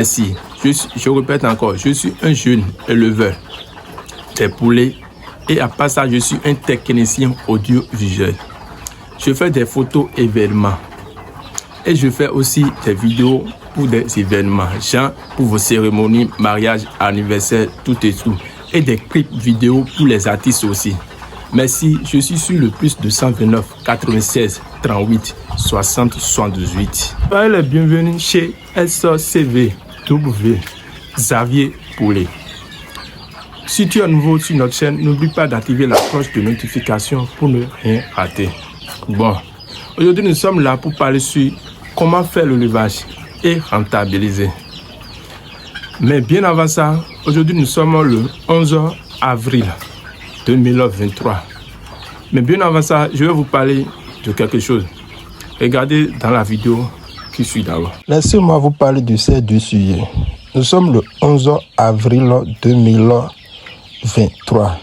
Merci. Je répète encore, je suis un jeune éleveur des poulets et à part ça, je suis un technicien audiovisuel. Je fais des photos événements et je fais aussi des vidéos pour des événements, genre pour vos cérémonies, mariages, anniversaires, tout et tout. Et des clips vidéo pour les artistes aussi. Merci, je suis sur le plus 229 96 38 60 78. Soyez les bienvenus chez SCVW Xavier Poulet. Si tu es nouveau sur notre chaîne, n'oublie pas d'activer la cloche de notification pour ne rien rater. Bon, aujourd'hui nous sommes là pour parler sur comment faire le levage et rentabiliser. Mais bien avant ça, aujourd'hui nous sommes le 11 avril 2023. Mais bien avant ça, je vais vous parler de quelque chose. Regardez dans la vidéo qui suit d'abord. Laissez-moi vous parler de ces deux sujets. Nous sommes le 11 avril 2023.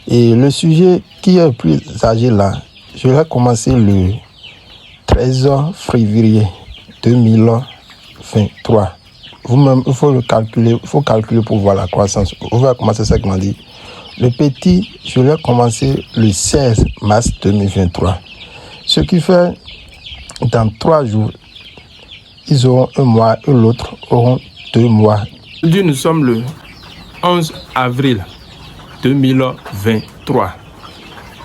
Et le sujet qui est le plus âgé là, je vais commencer le 13 février 2023. Vous-même, il faut le calculer, pour voir la croissance. On va commencer ça comment dit. Le petit, je l'ai commencé le 16 mars 2023. Ce qui fait, dans 3 jours, ils auront 1 mois et l'autre auront 2 mois. Aujourd'hui, nous sommes le 11 avril 2023.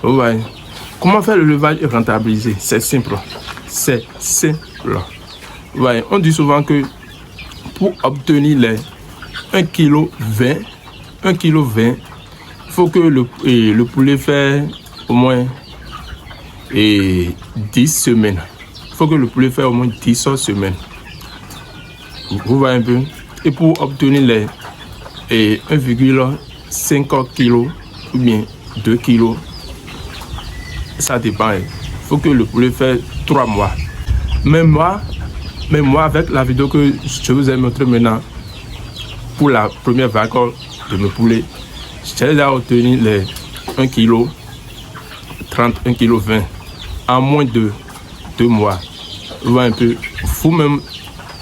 Ouais. Comment faire le levage et rentabiliser? C'est simple. C'est simple. Ouais. On dit souvent que pour obtenir les 1,20 kg, il faut que le poulet fasse au moins 10 semaines. Il faut que le poulet fasse au moins 10 semaines. Vous voyez un peu. Et pour obtenir les 1,5 kg ou bien 2 kg, ça dépend. Il faut que le poulet fasse 3 mois. Mais moi, avec la vidéo que je vous ai montré maintenant, pour la première vague de mes poulets, j'ai déjà obtenu les 1 kg 30, 1 kg 20 en moins de 2 mois. Vous voyez un peu, vous-même,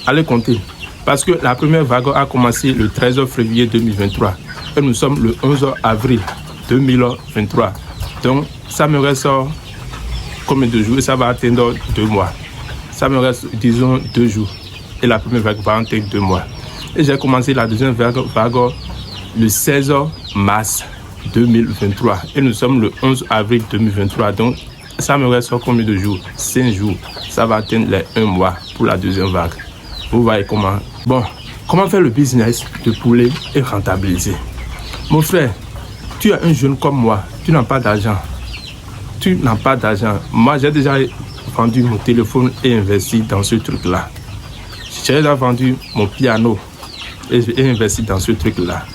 allez compter. Parce que la première vague a commencé le 13 février 2023 et nous sommes le 11 avril 2023. Donc, ça me reste combien de jours? Ça va atteindre 2 mois. Ça me reste, disons, 2 jours. Et la première vague va atteindre 2 mois. Et j'ai commencé la deuxième vague le 16 mars 2023. Et nous sommes le 11 avril 2023. Donc, ça me reste combien de jours? 5 jours. Ça va atteindre les 1 mois pour la deuxième vague. Vous voyez comment? Bon, comment faire le business de poulet et rentabiliser? Mon frère, tu es un jeune comme moi. Tu n'as pas d'argent. Tu n'as pas d'argent. Moi, j'ai déjà vendu mon téléphone et investi dans ce truc-là. J'ai déjà vendu mon piano et j'ai investi dans ce truc-là.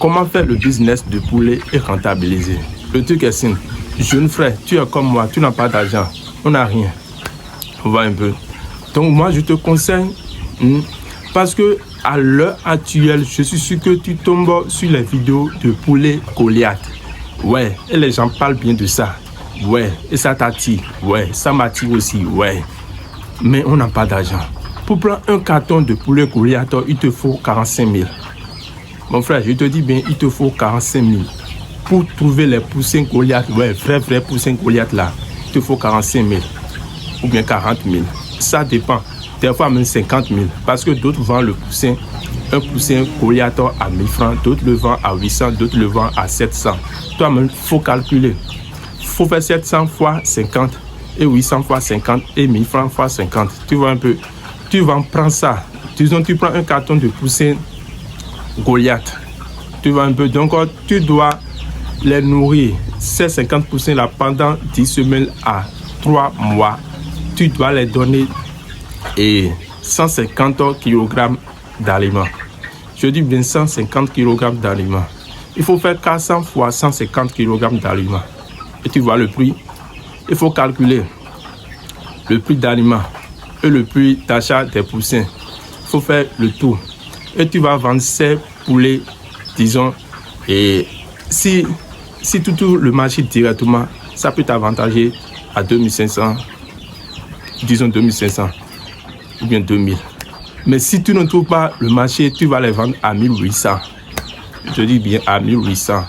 Comment faire le business de poulet et rentabiliser? Le truc est simple. Jeune frère, tu es comme moi, tu n'as pas d'argent. On n'a rien. On voit un peu. Donc moi, je te conseille, parce que à l'heure actuelle, je suis sûr que tu tombes sur les vidéos de poulet Goliath. Ouais, et les gens parlent bien de ça. Ouais, et ça t'attire. Ouais, ça m'attire aussi. Ouais. Mais on n'a pas d'argent. Pour prendre un carton de poulet Goliath, il te faut 45 000. Mon frère, je te dis bien, il te faut 45 000. Pour trouver les poussins Goliath, ouais, vrai poussins Goliath là, il te faut 45 000. Ou bien 40 000. Ça dépend. Des fois même 50 000. Parce que d'autres vendent le poussin. Un poussin Goliath à 1000 francs. D'autres le vendent à 800. D'autres le vendent à 700. Toi-même, il faut calculer. Il faut faire 700 fois 50. Et 800 fois 50. Et 1000 francs fois 50. Tu vois un peu. Tu vas prendre ça. Disons, tu prends un carton de poussin Goliath. Tu vois un peu. Donc, tu dois les nourrir. Ces 50 poussins là pendant 10 semaines à 3 mois. Tu dois les donner 150 kg d'aliments. Je dis bien 150 kg d'aliments. Il faut faire 400 fois 150 kg d'aliments. Et tu vois le prix. Il faut calculer le prix d'aliments et le prix d'achat des poussins. Il faut faire le tout. Et tu vas vendre ces poulets, disons, et si tout le marché directement, ça peut t'avantager à 2500, disons 2500 ou bien 2000. Mais si tu ne trouves pas le marché, tu vas les vendre à 1800. Je dis bien à 1800.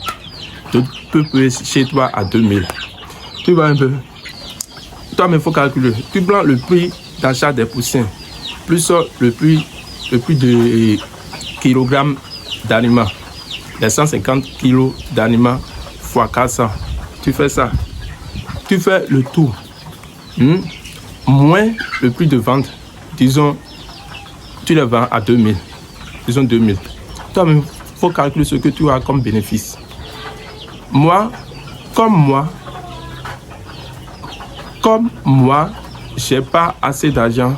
Tu peux payer chez toi à 2000. Tu vois un peu. Toi, mais il faut calculer. Tu prends le prix d'achat des poussins, plus le prix de kilogrammes d'aliments. Les 150 kilos d'aliments fois 400. Tu fais ça. Tu fais le tout. Moins le prix de vente. Disons, tu les vends à 2000. Disons 2000. Toi-même, il faut calculer ce que tu as comme bénéfice. Moi, j'ai pas assez d'argent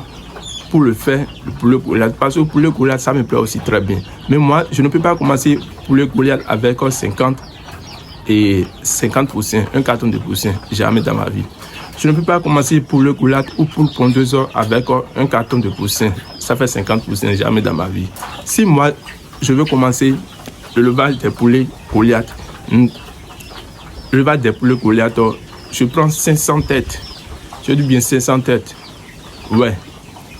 pour le faire, le poulet Goliath. Parce que le poulet Goliath, ça me plaît aussi très bien. Mais moi, je ne peux pas commencer poulet Goliath avec 50 poussins, un carton de poussins, jamais dans ma vie. Je ne peux pas commencer poulet Goliath ou poule pondeuse avec un carton de poussins. Ça fait 50 poussins, jamais dans ma vie. Si moi, je veux commencer l'élevage des poulets Goliath, je prends 500 têtes. Je dis bien 500 têtes. Ouais.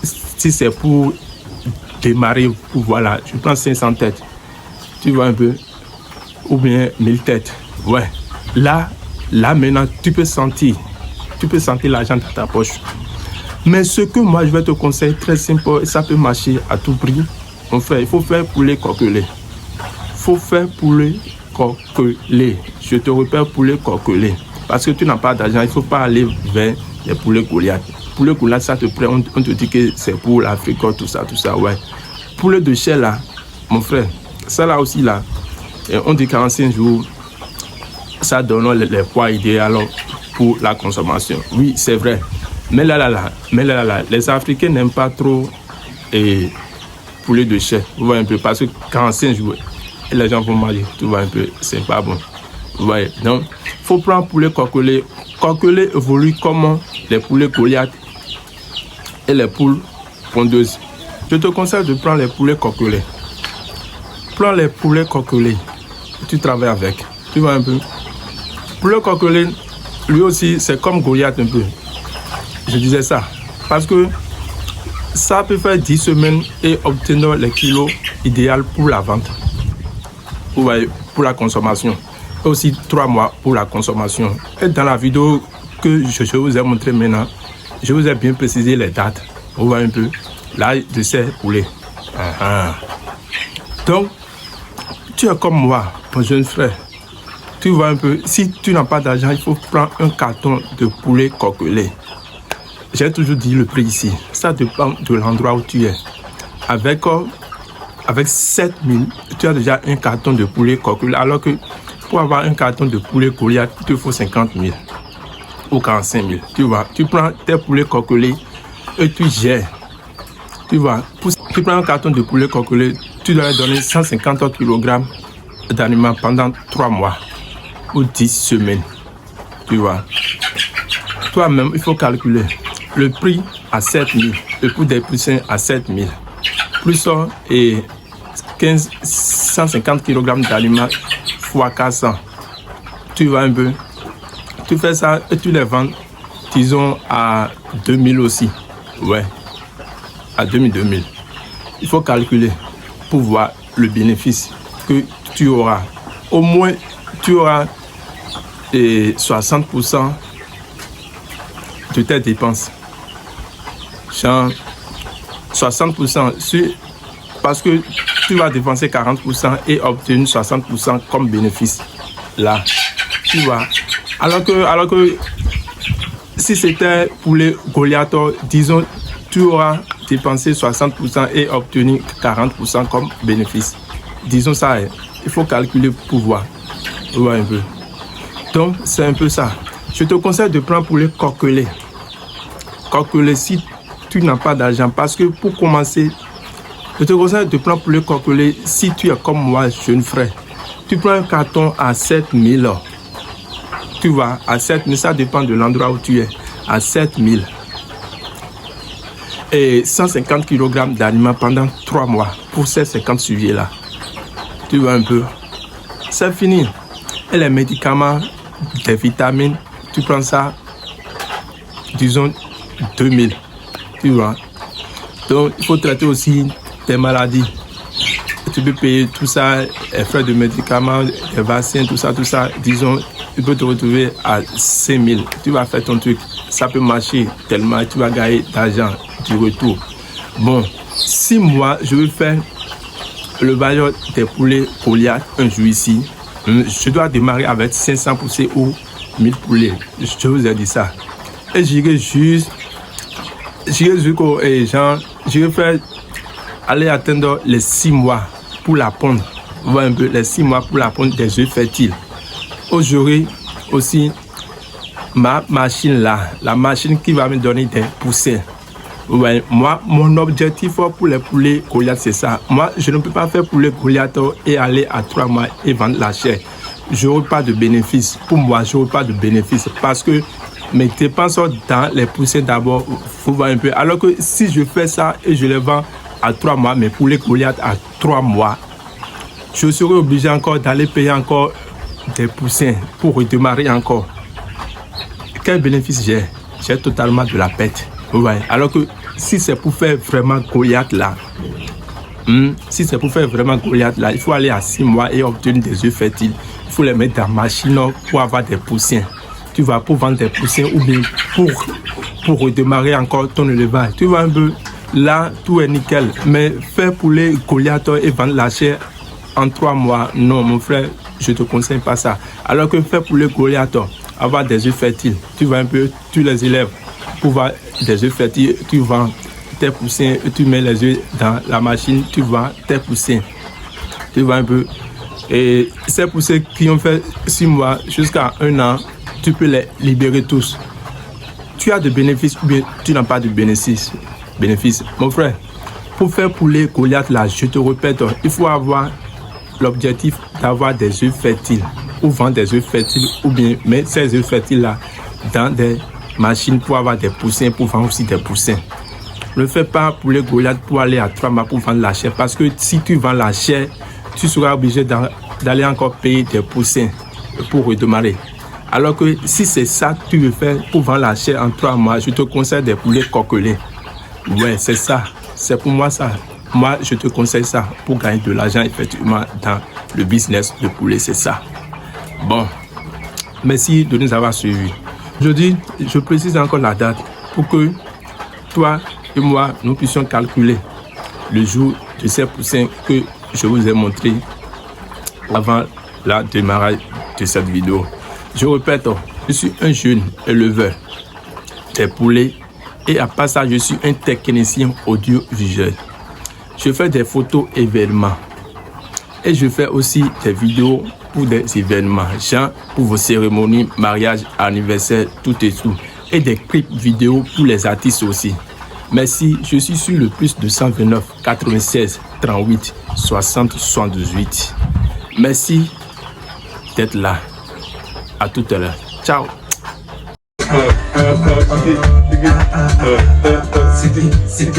Si c'est pour démarrer, voilà, je prends 500 têtes. Tu vois un peu. Ou bien 1000 têtes. Ouais. Là maintenant, tu peux sentir l'argent dans ta poche. Mais ce que moi, je vais te conseiller, très simple, et ça peut marcher à tout prix. Mon frère, il faut faire poulet coquelé. Je te répète, poulet coquelé. Parce que tu n'as pas d'argent, il ne faut pas aller vers les poulets Goliath. Poulet Goliath, ça te prend, on te dit que c'est pour l'Afrique, tout ça, ouais. Poulet de chair là, mon frère, ça là aussi là, on dit 45 jours, ça donne les poids idéaux pour la consommation. Oui, c'est vrai. Mais là, les Africains n'aiment pas trop poulet de chair. Vous voyez un peu, parce que 45 jours, les gens vont manger, tu vois un peu, c'est pas bon. Ouais, donc, il faut prendre poulet coquelé. Coquelé évolue comme les poulets Goliath et les poules pondeuses. Je te conseille de prendre les poulets coquelés. Prends les poulets coquelés. Tu travailles avec. Tu vois un peu. Poulet coquelé, lui aussi, c'est comme Goliath un peu. Je disais ça. Parce que ça peut faire 10 semaines et obtenir les kilos idéaux pour la vente. Pour la consommation. Et aussi 3 mois pour la consommation. Et dans la vidéo que je vous ai montré maintenant, je vous ai bien précisé les dates. Vous voyez un peu l'âge de ces poulets. Donc, tu es comme moi, mon jeune frère. Tu vois un peu, si tu n'as pas d'argent, il faut prendre un carton de poulet coquelé. J'ai toujours dit le prix ici. Ça dépend de l'endroit où tu es. Avec 7 000, tu as déjà un carton de poulet coquelé. Alors que pour avoir un carton de poulet Goliath, il te faut 50 000 ou 45 000. Tu vois, tu prends tes poulets coquelés et tu gères. Tu vois, tu prends un carton de poulet coquelé, tu dois donner 150 kg d'aliments pendant 3 mois ou 10 semaines. Tu vois. Toi-même, il faut calculer le prix à 7 000, le prix des poussins à 7 000, plus 150 kg d'aliments fois 400. Tu vois un peu. Tu fais ça et tu les vends, disons, à 2000 aussi. Ouais, à 2000. Il faut calculer pour voir le bénéfice que tu auras. Au moins, tu auras 60% de tes dépenses. Genre 60%, parce que tu vas dépenser 40% et obtenir 60% comme bénéfice. Là, tu vois. Alors que si c'était pour les Goliath, disons, tu auras dépensé 60% et obtenu 40% comme bénéfice. Disons ça, il faut calculer pour voir. Vous voyez un peu. Donc, c'est un peu ça. Je te conseille de prendre pour les coquelés. Coquelés si tu n'as pas d'argent. Parce que pour commencer, je te conseille de prendre pour les coquelés si tu es comme moi, jeune frère. Tu prends un carton à 7 000. Tu vois, à 7 000, ça dépend de l'endroit où tu es. À 7 000. Et 150 kg d'aliments pendant 3 mois pour ces 50 sujets-là. Tu vois un peu. C'est fini. Et les médicaments, des vitamines, tu prends ça, disons, 2000. Tu vois. Donc, il faut traiter aussi tes maladies. Tu peux payer tout ça, les frais de médicaments, les vaccins, tout ça. Disons, tu peux te retrouver à 5 000. Tu vas faire ton truc. Ça peut marcher tellement, tu vas gagner d'argent du retour. Bon, 6 mois, je vais faire le bailleur des poulets Goliath un jour ici. Je dois démarrer avec 500 poussées ou 1000 poulets. Je vous ai dit ça. Et j'irai jusqu'aux gens, je vais faire aller atteindre les 6 mois pour la pondre. Voir un peu les 6 mois pour la pondre des œufs fertiles. J'aurai aussi ma machine là, la machine qui va me donner des poussins. Ouais, moi, mon objectif pour les poulets Goliath, c'est ça. Moi, je ne peux pas faire poulet Goliath et aller à 3 mois et vendre la chair. Je n'aurai pas de bénéfice. Pour moi, je n'aurai pas de bénéfice parce que mes dépenses dans les poussins d'abord, il faut voir un peu. Alors que si je fais ça et je les vends à 3 mois, mes poulets Goliath à 3 mois, je serai obligé encore d'aller payer encore des poussins pour redémarrer encore. Quel bénéfice j'ai? J'ai totalement de la perte. Ouais. Alors que si c'est pour faire vraiment Goliath là, il faut aller à 6 mois et obtenir des œufs fertiles. Il faut les mettre dans la machine pour avoir des poussins. Tu vas pour vendre des poussins ou bien pour redémarrer encore ton élevage. Tu vois un peu, là, tout est nickel. Mais faire poulet Goliath et vendre la chair en 3 mois, non, mon frère, je ne te conseille pas ça. Alors que faire poulet Goliath, avoir des œufs fertiles, tu vois un peu, tu les élèves pour voir des œufs fertiles, tu vends tes poussins, tu mets les œufs dans la machine, tu vends tes poussins. Tu vois un peu. Et ces poussins qui ont fait 6 mois jusqu'à 1 an, tu peux les libérer tous. Tu as de bénéfices ou bien tu n'as pas de bénéfices. Mon frère, pour faire poulet Goliath là, je te répète, il faut avoir l'objectif d'avoir des œufs fertiles ou vendre des œufs fertiles ou bien mettre ces œufs fertiles là dans des machines pour avoir des poussins, pour vendre aussi des poussins. Ne fais pas poulet Goliath pour aller à 3 mois pour vendre la chair parce que si tu vends la chair, tu seras obligé d'aller encore payer des poussins pour redémarrer. Alors que si c'est ça que tu veux faire pour vendre la chair en 3 mois, je te conseille des poulets coquelets. Ouais, c'est ça. C'est pour moi ça. Moi, je te conseille ça pour gagner de l'argent effectivement dans le business de poulet, c'est ça. Bon, merci de nous avoir suivis. Je précise encore la date pour que toi et moi, nous puissions calculer le jour de ces poussins que je vous ai montré avant le démarrage de cette vidéo. Je répète, je suis un jeune éleveur des poulets et à part ça, je suis un technicien audiovisuel. Je fais des photos événements et je fais aussi des vidéos pour des événements, genre pour vos cérémonies, mariages, anniversaires, tout et tout. Et des clips vidéo pour les artistes aussi. Merci, je suis sur le plus 229 96 38 60 78. Merci d'être là. À tout à l'heure. Ciao. C'est